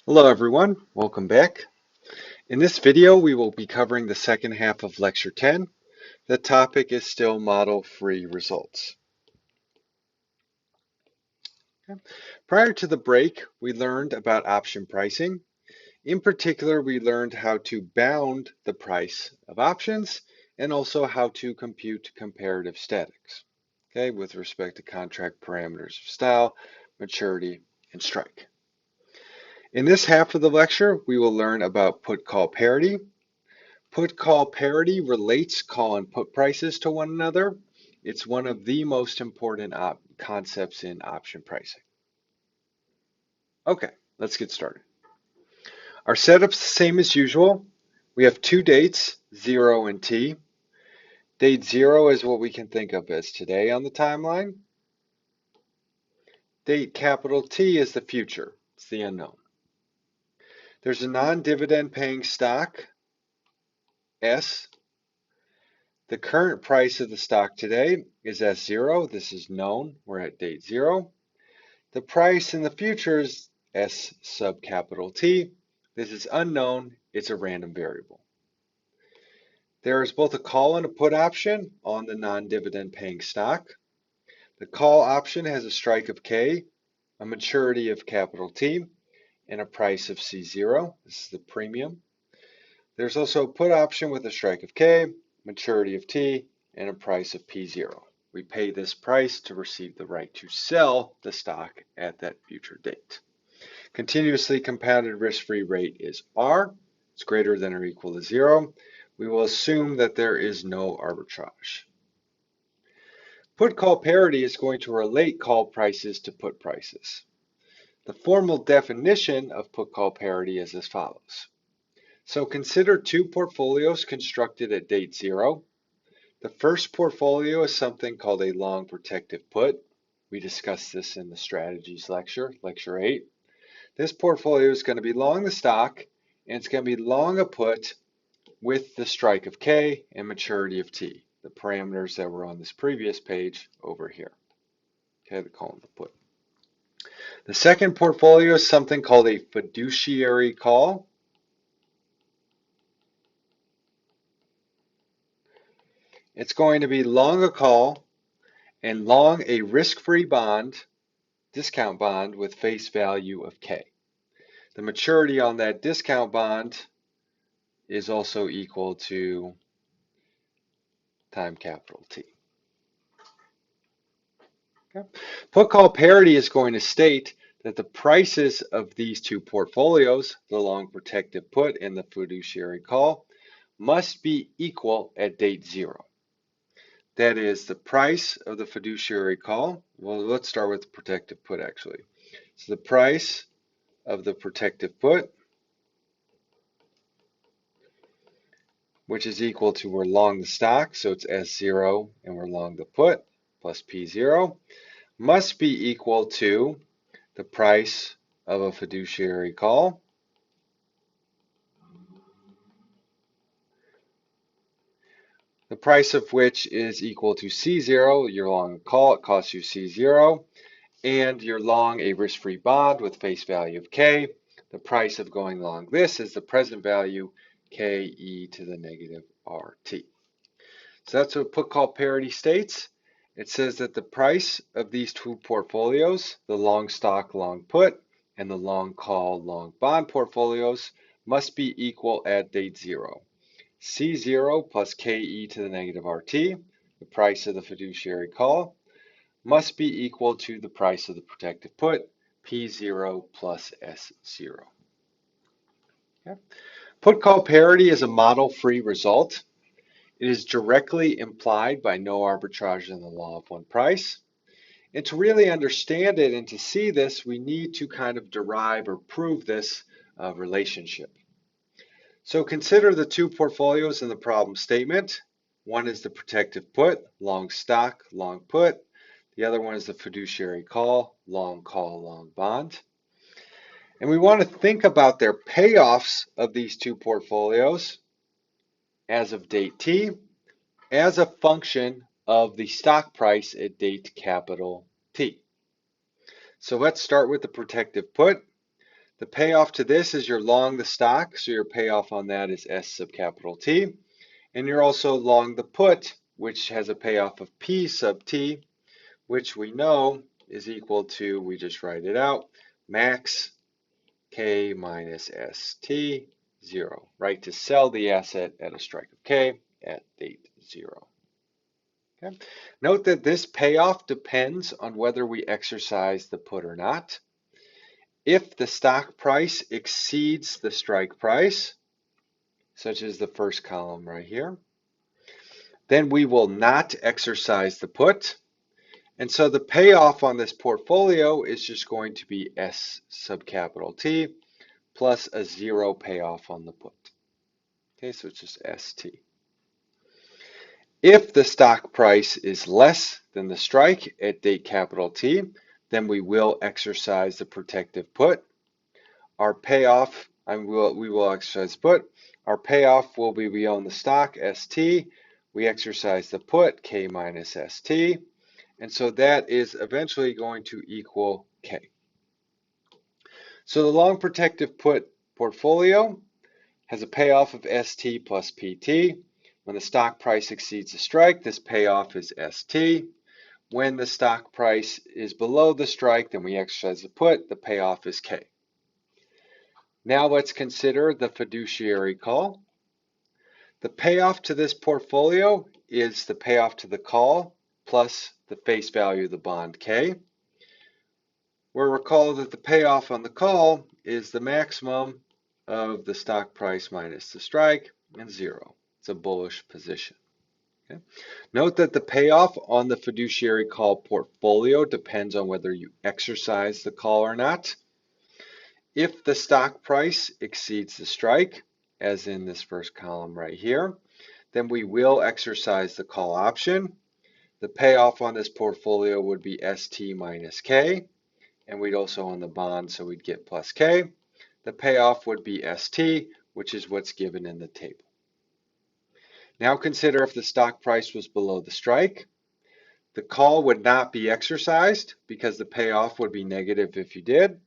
Hello everyone, welcome back. In this video, we will be covering the second half of Lecture 10. The topic is still model-free results. Okay. Prior to the break, we learned about option pricing. In particular, we learned how to bound the price of options and also how to compute comparative statics, okay, with respect to contract parameters of style, maturity, and strike. In this half of the lecture, we will learn about put-call parity. Put-call parity relates call and put prices to one another. It's one of the most important concepts in option pricing. Okay, let's get started. Our setup's the same as usual. We have two dates, 0 and t. Date 0 is what we can think of as today on the timeline. Date capital T is the future. It's the unknown. There's a non-dividend paying stock, S. The current price of the stock today is S0. This is known. We're at date 0. The price in the future is S sub capital T. This is unknown. It's a random variable. There is both a call and a put option on the non-dividend paying stock. The call option has a strike of K, a maturity of capital T, and a price of C0. This is the premium. There's also a put option with a strike of K, maturity of T, and a price of P0. We pay this price to receive the right to sell the stock at that future date. Continuously compounded risk-free rate is R. It's greater than or equal to 0. We will assume that there is no arbitrage. Put-call parity is going to relate call prices to put prices. The formal definition of put-call parity is as follows. So consider two portfolios constructed at date 0. The first portfolio is something called a long protective put. We discussed this in the strategies lecture, lecture 8. This portfolio is going to be long the stock, and it's going to be long a put with the strike of K and maturity of T, the parameters that were on this previous page over here. Okay, the call and the put. The second portfolio is something called a fiduciary call. It's going to be long a call and long a risk-free bond, discount bond with face value of K. The maturity on that discount bond is also equal to time capital T. Okay. Put call parity is going to state that the prices of these two portfolios, the long protective put and the fiduciary call, must be equal at date 0. That is the price of the fiduciary call. Well, let's start with the protective put actually. So the price of the protective put, which is equal to we're long the stock, so it's S0 and we're long the put plus P0, must be equal to the price of a fiduciary call the price of which is equal to C0. You're long a call, it costs you C0, and you're long a risk-free bond with face value of K. The price of going long this is the present value KE to the negative RT. So that's what put call parity states. It says that the price of these two portfolios, the long stock, long put, and the long call, long bond portfolios, must be equal at date 0. C0 plus KE to the negative RT, the price of the fiduciary call, must be equal to the price of the protective put, P0 plus S0. Okay. Put call parity is a model-free result. It is directly implied by no arbitrage in the law of one price. And to really understand it and to see this, we need to kind of derive or prove this relationship. So consider the two portfolios in the problem statement. One is the protective put, long stock, long put. The other one is the fiduciary call, long bond. And we want to think about their payoffs of these two portfolios as of date T as a function of the stock price at date capital T. So let's start with the protective put. The payoff to this is you're long the stock, so your payoff on that is S sub capital T. And you're also long the put, which has a payoff of P sub T, which we know is equal to, we just write it out, max K minus ST 0, right? To sell the asset at a strike of K at date 0. Okay. Note that this payoff depends on whether we exercise the put or not. If the stock price exceeds the strike price, such as the first column right here, then we will not exercise the put. And so the payoff on this portfolio is just going to be S sub capital T plus a 0 payoff on the put. Okay, so it's just ST. If the stock price is less than the strike at date capital T, then we will exercise the protective put. Our payoff, we will exercise put. Our payoff will be we own the stock, ST. We exercise the put, K minus ST. And so that is eventually going to equal K. So the long protective put portfolio has a payoff of ST plus PT. When the stock price exceeds the strike, this payoff is ST. When the stock price is below the strike, then we exercise the put, the payoff is K. Now let's consider the fiduciary call. The payoff to this portfolio is the payoff to the call plus the face value of the bond K. We'll recall that the payoff on the call is the maximum of the stock price minus the strike and 0. It's a bullish position. Okay. Note that the payoff on the fiduciary call portfolio depends on whether you exercise the call or not. If the stock price exceeds the strike, as in this first column right here, then we will exercise the call option. The payoff on this portfolio would be ST minus K, and we'd also own the bond, so we'd get plus K. The payoff would be ST, which is what's given in the table. Now consider if the stock price was below the strike. The call would not be exercised because the payoff would be negative if you did.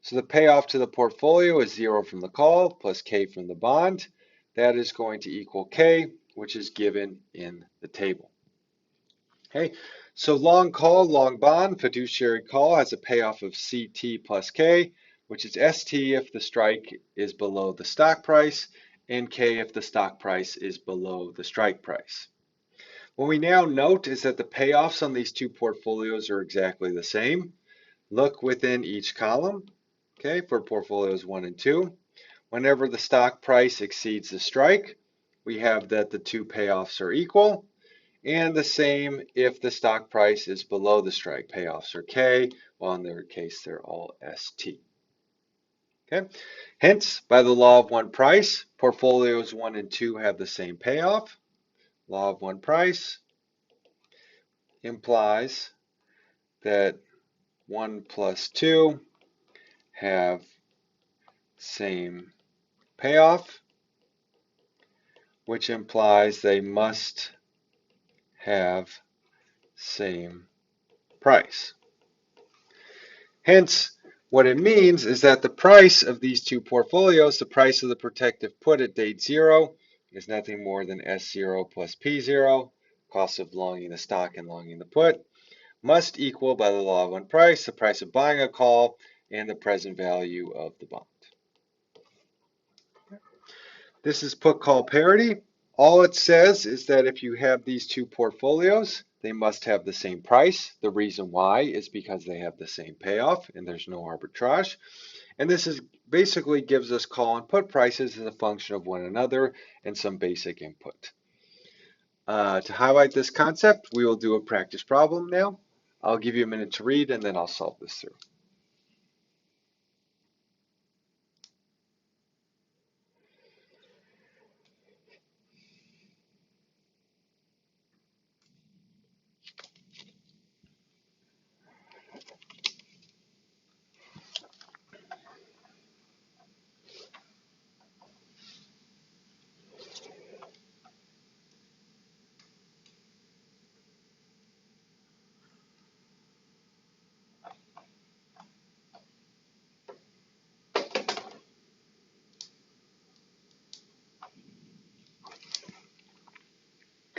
So the payoff to the portfolio is 0 from the call plus K from the bond. That is going to equal K, which is given in the table. Okay, so long call, long bond, fiduciary call has a payoff of CT plus K, which is ST if the strike is below the stock price, and K if the stock price is below the strike price. What we now note is that the payoffs on these two portfolios are exactly the same. Look within each column. Okay, for portfolios 1 and 2. Whenever the stock price exceeds the strike, we have that the two payoffs are equal, and the same if the stock price is below the strike. Payoffs are K, while in their case they're all ST. Okay, hence by the law of one price, portfolios 1 and 2 have the same payoff. Law of one price implies that 1 plus 2 have same payoff, which implies they must have same price. Hence, what it means is that the price of these two portfolios, the price of the protective put at date 0, is nothing more than S0 plus P0, cost of longing the stock and longing the put, must equal by the law of one price, the price of buying a call and the present value of the bond. This is put call parity. All it says is that if you have these two portfolios, they must have the same price. The reason why is because they have the same payoff and there's no arbitrage. And this is basically gives us call and put prices as a function of one another and some basic input. To highlight this concept, we will do a practice problem now. I'll give you a minute to read and then I'll solve this through.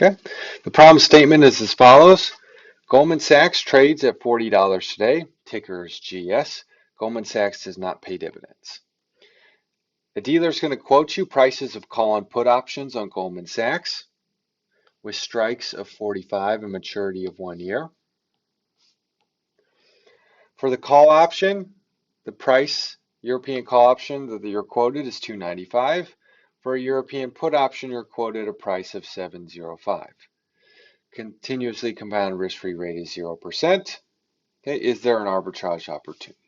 Okay. The problem statement is as follows. Goldman Sachs trades at $40 today. Ticker is GS. Goldman Sachs does not pay dividends. The dealer is going to quote you prices of call and put options on Goldman Sachs with strikes of 45 and maturity of 1 year. For the call option, the price European call option that you're quoted is 295. For a European put option, you're quoted a price of 705. Continuously compounded risk-free rate is 0%. Okay, is there an arbitrage opportunity?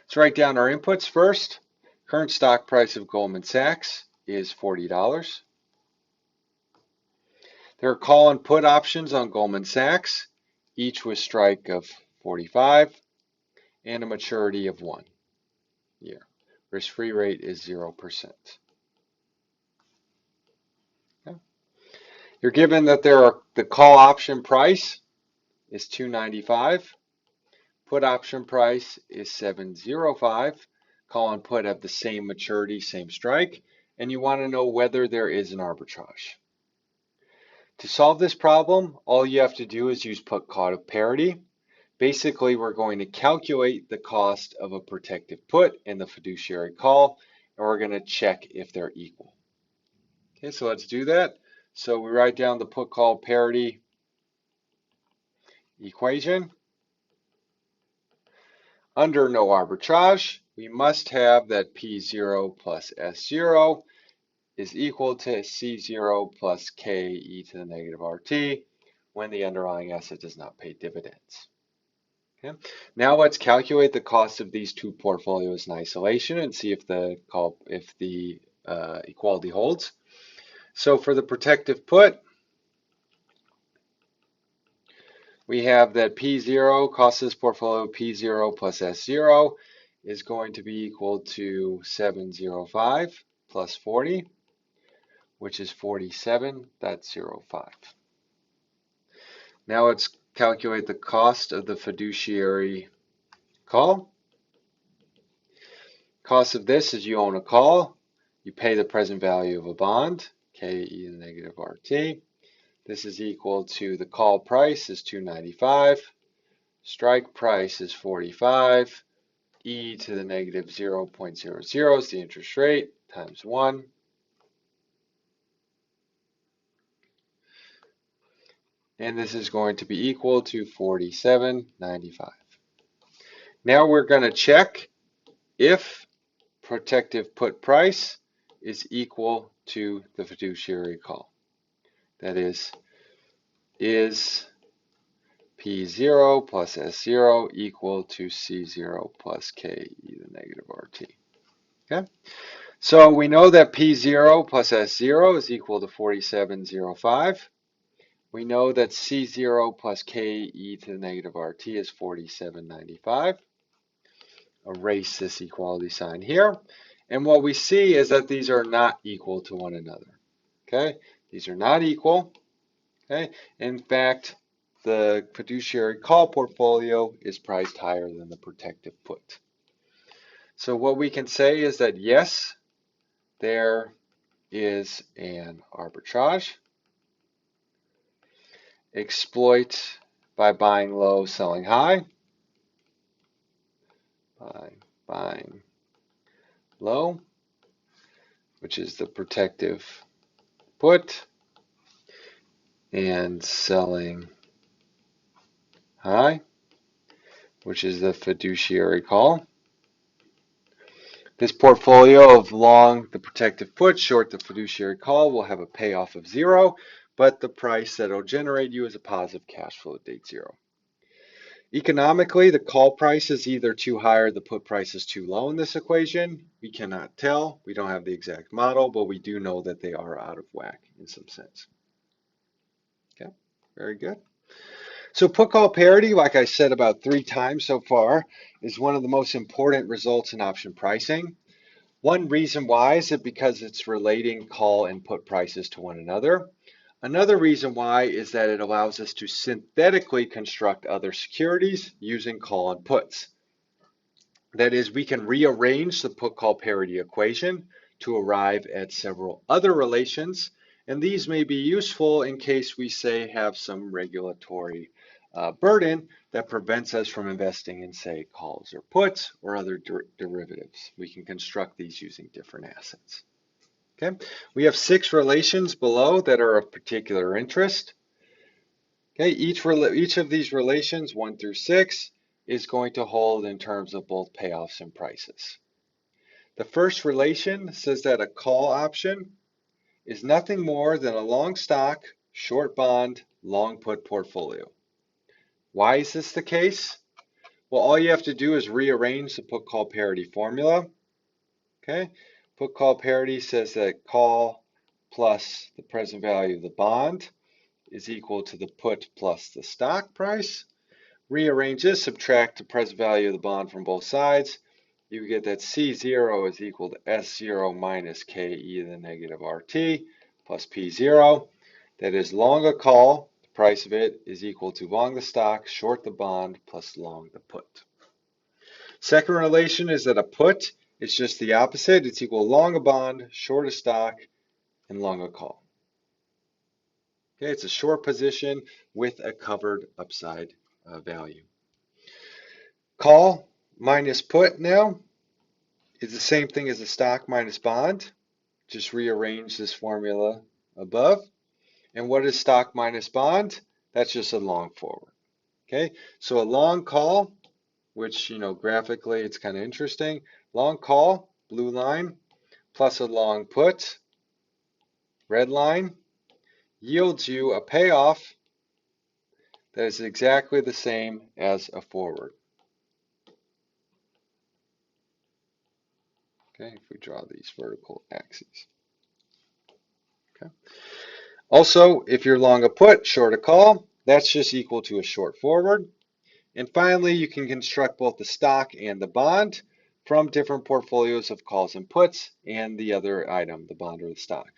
Let's write down our inputs first. Current stock price of Goldman Sachs is $40. There are call and put options on Goldman Sachs, each with strike of 45 and a maturity of 1 year. Risk-free rate is 0%. Okay. You're given that the call option price is 295. Put option price is 705. Call and put have the same maturity, same strike, and you want to know whether there is an arbitrage. To solve this problem, all you have to do is use put-call parity. Basically, we're going to calculate the cost of a protective put and the fiduciary call, and we're going to check if they're equal. Okay, so let's do that. So we write down the put-call parity equation. Under no arbitrage, we must have that P0 plus S0 is equal to C0 plus K e to the negative RT when the underlying asset does not pay dividends. Okay. Now let's calculate the cost of these two portfolios in isolation and see if the equality holds. So for the protective put, we have that P0, cost of this portfolio, P0 plus S0 is going to be equal to 705 plus 40, which is 47.05. Now let's calculate the cost of the fiduciary call. Cost of this is you own a call, you pay the present value of a bond, K e to the negative RT. This is equal to the call price is 295, strike price is 45, e to the negative 0.00 is the interest rate times 1. And this is going to be equal to 47.95. Now we're going to check if protective put price is equal to the fiduciary call. That is P0 plus S0 equal to C0 plus K e to the negative RT. Okay, so we know that P0 plus S0 is equal to 47.05. We know that C0 plus K e to the negative RT is 47.95. Erase this equality sign here. And what we see is that these are not equal to one another. Okay, these are not equal. Okay, in fact, the fiduciary call portfolio is priced higher than the protective put. So what we can say is that yes, there is an arbitrage. Exploit by buying low, selling high. By buying low, which is the protective put, and selling high, which is the fiduciary call. This portfolio of long the protective put, short the fiduciary call will have a payoff of 0, but the price that will generate you is a positive cash flow at date 0. Economically, the call price is either too high or the put price is too low in this equation. We cannot tell. We don't have the exact model, but we do know that they are out of whack in some sense. Okay, very good. So put-call parity, like I said about 3 times so far, is one of the most important results in option pricing. One reason why is that because it's relating call and put prices to one another. Another reason why is that it allows us to synthetically construct other securities using call and puts. That is, we can rearrange the put-call parity equation to arrive at several other relations, And these may be useful in case we, say, have some regulatory burden that prevents us from investing in, say, calls or puts or other derivatives. We can construct these using different assets. Okay, we have 6 relations below that are of particular interest. Okay, each of these relations, 1 through 6, is going to hold in terms of both payoffs and prices. The first relation says that a call option is nothing more than a long stock, short bond, long put portfolio. Why is this the case? Well, all you have to do is rearrange the put call parity formula. Okay, put call parity says that call plus the present value of the bond is equal to the put plus the stock price. Rearrange this, subtract the present value of the bond from both sides. You get that C0 is equal to S0 minus K e to the negative RT plus P0. That is long a call, the price of it is equal to long the stock, short the bond, plus long the put. Second relation is that a put is just the opposite. It's equal to long a bond, short a stock, and long a call. Okay, it's a short position with a covered upside value. Call minus put now is the same thing as a stock minus bond. Just rearrange this formula above. And what is stock minus bond? That's just a long forward. Okay, so a long call, which, graphically it's kind of interesting. Long call, blue line, plus a long put, red line, yields you a payoff that is exactly the same as a forward. Okay, if we draw these vertical axes. Okay. Also, if you're long a put, short a call, that's just equal to a short forward. And finally, you can construct both the stock and the bond from different portfolios of calls and puts and the other item, the bond or the stock.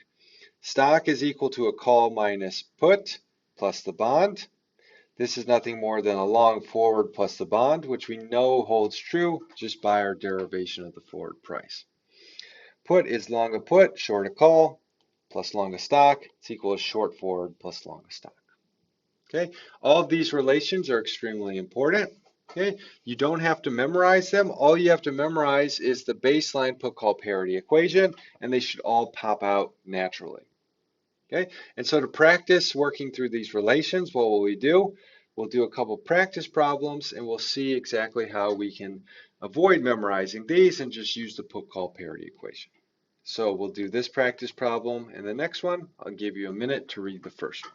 Stock is equal to a call minus put plus the bond. This is nothing more than a long forward plus the bond, which we know holds true just by our derivation of the forward price. Put is long a put, short a call, plus long a stock. It's equal to short forward plus long a stock. Okay, all of these relations are extremely important. Okay, you don't have to memorize them. All you have to memorize is the baseline put call parity equation, and they should all pop out naturally. Okay, and so to practice working through these relations, what will we do? We'll do a couple practice problems, and we'll see exactly how we can avoid memorizing these and just use the put call parity equation. So we'll do this practice problem and the next one. I'll give you a minute to read the first one.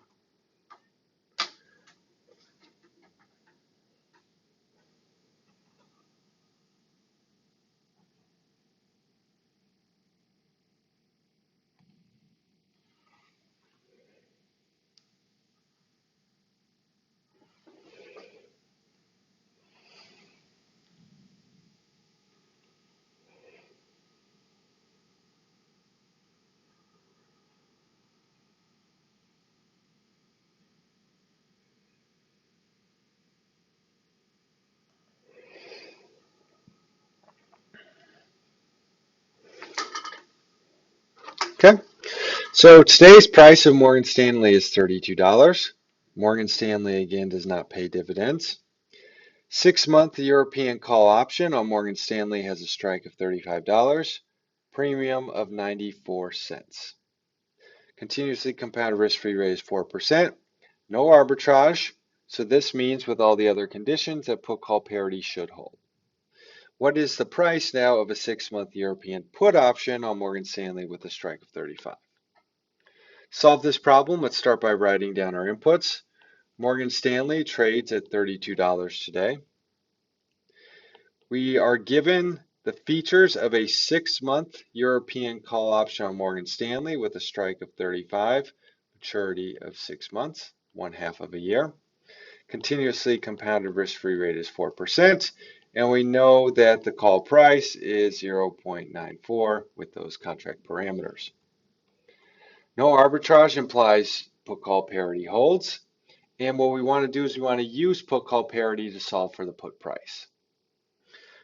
Okay, so today's price of Morgan Stanley is $32. Morgan Stanley, again, does not pay dividends. 6-month European call option on Morgan Stanley has a strike of $35, premium of 94 cents. Continuously compounded risk-free rate is 4%. No arbitrage, so this means with all the other conditions that put call parity should hold. What is the price now of a 6-month European put option on Morgan Stanley with a strike of 35? Solve this problem. Let's start by writing down our inputs. Morgan Stanley trades at $32 today. We are given the features of a 6-month European call option on Morgan Stanley with a strike of 35, maturity of 6 months, 1/2 of a year. Continuously compounded risk-free rate is 4%, and we know that the call price is 0.94 with those contract parameters. No arbitrage implies put call parity holds, and what we want to do is we want to use put call parity to solve for the put price.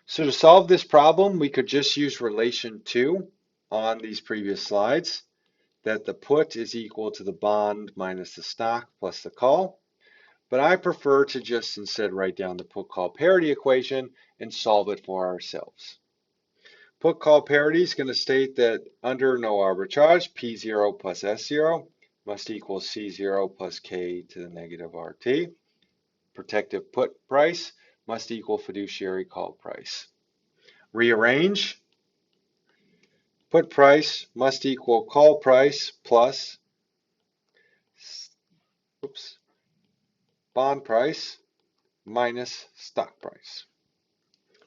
So to solve this problem, we could just use relation 2 on these previous slides. that the put is equal to the bond minus the stock plus the call. But I prefer to just instead write down the put-call parity equation and solve it for ourselves. Put-call parity is going to state that under no arbitrage, P0 plus S0 must equal C0 plus K to the negative RT. Protective put price must equal fiduciary call price. Rearrange. Put price must equal call price plus bond price minus stock price.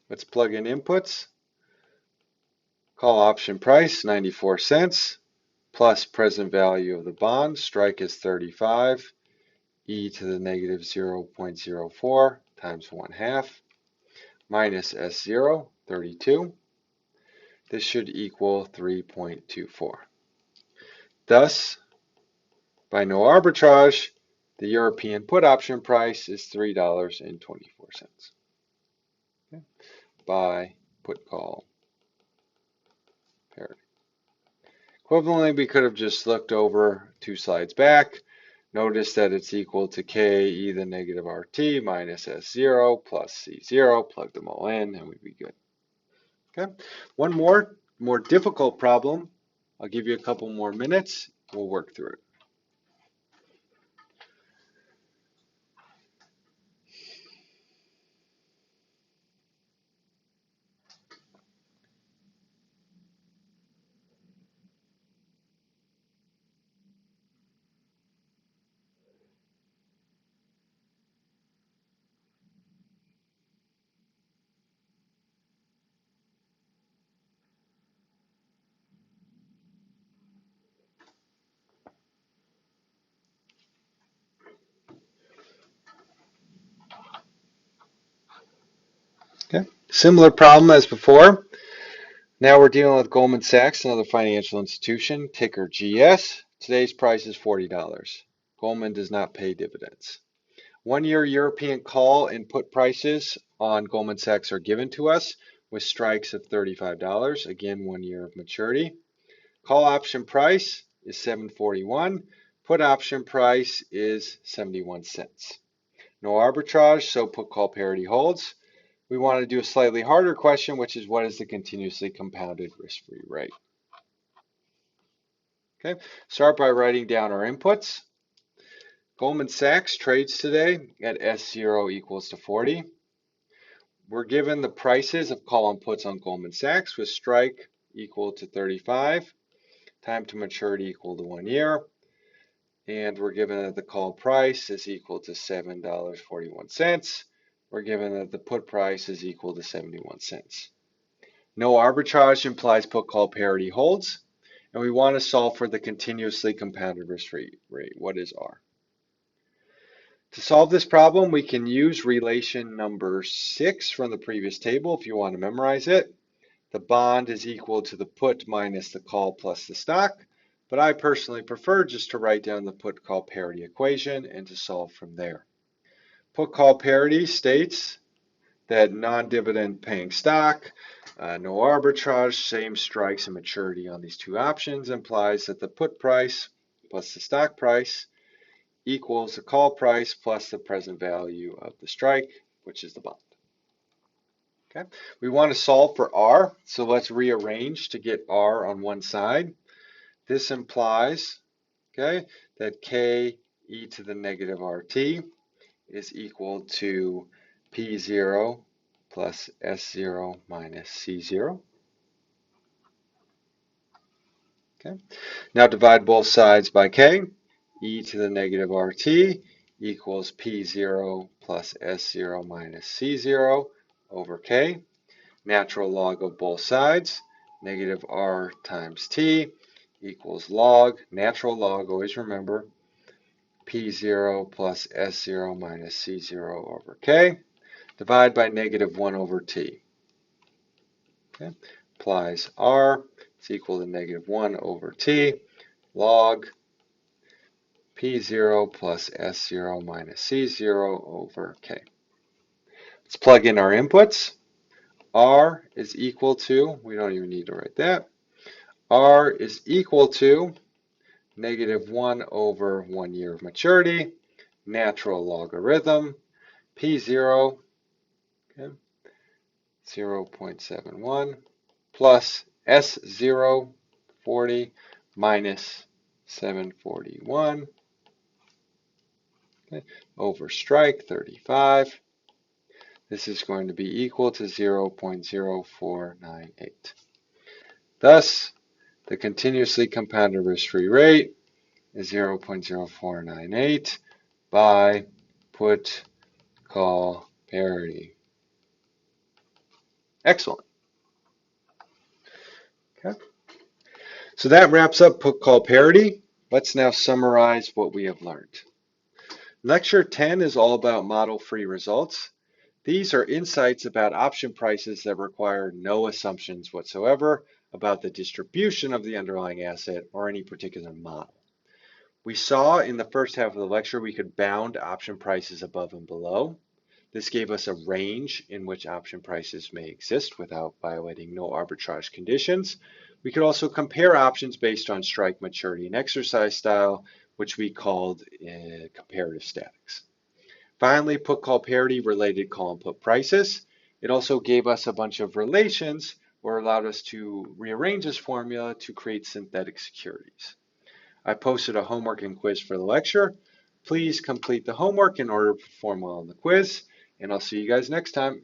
Let's plug in inputs. Call option price, 94 cents, plus present value of the bond. Strike is 35, e to the negative 0.04 times 1/2, minus S0, 32. This should equal 3.24. Thus, by no arbitrage, the European put option price is $3.24. Okay. By put call parity. Equivalently, we could have just looked over 2 slides back. Notice that it's equal to K e to the negative RT minus S0 plus C0. Plug them all in and we'd be good. Okay. One more difficult problem. I'll give you a couple more minutes. We'll work through it. Okay. Similar problem as before. Now we're dealing with Goldman Sachs, another financial institution, ticker GS. Today's price is $40. Goldman does not pay dividends. 1-year European call and put prices on Goldman Sachs are given to us with strikes of $35. Again, 1 year of maturity. Call option price is $7.41. Put option price is 71 cents. No arbitrage, so put call parity holds. We want to do a slightly harder question, which is what is the continuously compounded risk-free rate? Okay, start by writing down our inputs. Goldman Sachs trades today at S0 equals to 40. We're given the prices of call and puts on Goldman Sachs with strike equal to 35, time to maturity equal to 1 year, and we're given that the call price is equal to $7.41. We're given that the put price is equal to 71 cents. No arbitrage implies put call parity holds, and we want to solve for the continuously compounded risk-free rate. What is R? To solve this problem, we can use relation number 6 from the previous table if you want to memorize it. The bond is equal to the put minus the call plus the stock, but I personally prefer just to write down the put-call parity equation and to solve from there. Put-call parity states that non-dividend paying stock, no arbitrage, same strikes and maturity on these two options implies that the put price plus the stock price equals the call price plus the present value of the strike, which is the bond. Okay, we want to solve for R, so let's rearrange to get R on one side. This implies, okay, that K e to the negative RT is equal to P0 plus S0 minus C0. Okay, now divide both sides by K. E to the negative RT equals P0 plus S0 minus C0 over K. Natural log of both sides, negative R times T equals log, natural log, always remember, P0 plus S0 minus C0 over K. Divide by negative 1 over T. Okay. Applies R is equal to negative 1 over T log P0 plus S0 minus C0 over K. Let's plug in our inputs. R is equal to, we don't even need to write that, R is equal to -1 over 1 year of maturity, natural logarithm, P0, okay, 0.71, plus S0, 40, minus 741, okay, over strike, 35. This is going to be equal to 0.0498. Thus, the continuously compounded risk-free rate is 0.0498 by put call parity. Excellent. Okay. So that wraps up put call parity. Let's now summarize what we have learned. Lecture 10 is all about model-free results. These are insights about option prices that require no assumptions whatsoever about the distribution of the underlying asset or any particular model. We saw in the first half of the lecture we could bound option prices above and below. This gave us a range in which option prices may exist without violating no arbitrage conditions. We could also compare options based on strike maturity and exercise style, which we called comparative statics. Finally, put call parity related call and put prices. It also gave us a bunch of relations or allowed us to rearrange this formula to create synthetic securities. I posted a homework and quiz for the lecture. Please complete the homework in order to perform well on the quiz, and I'll see you guys next time.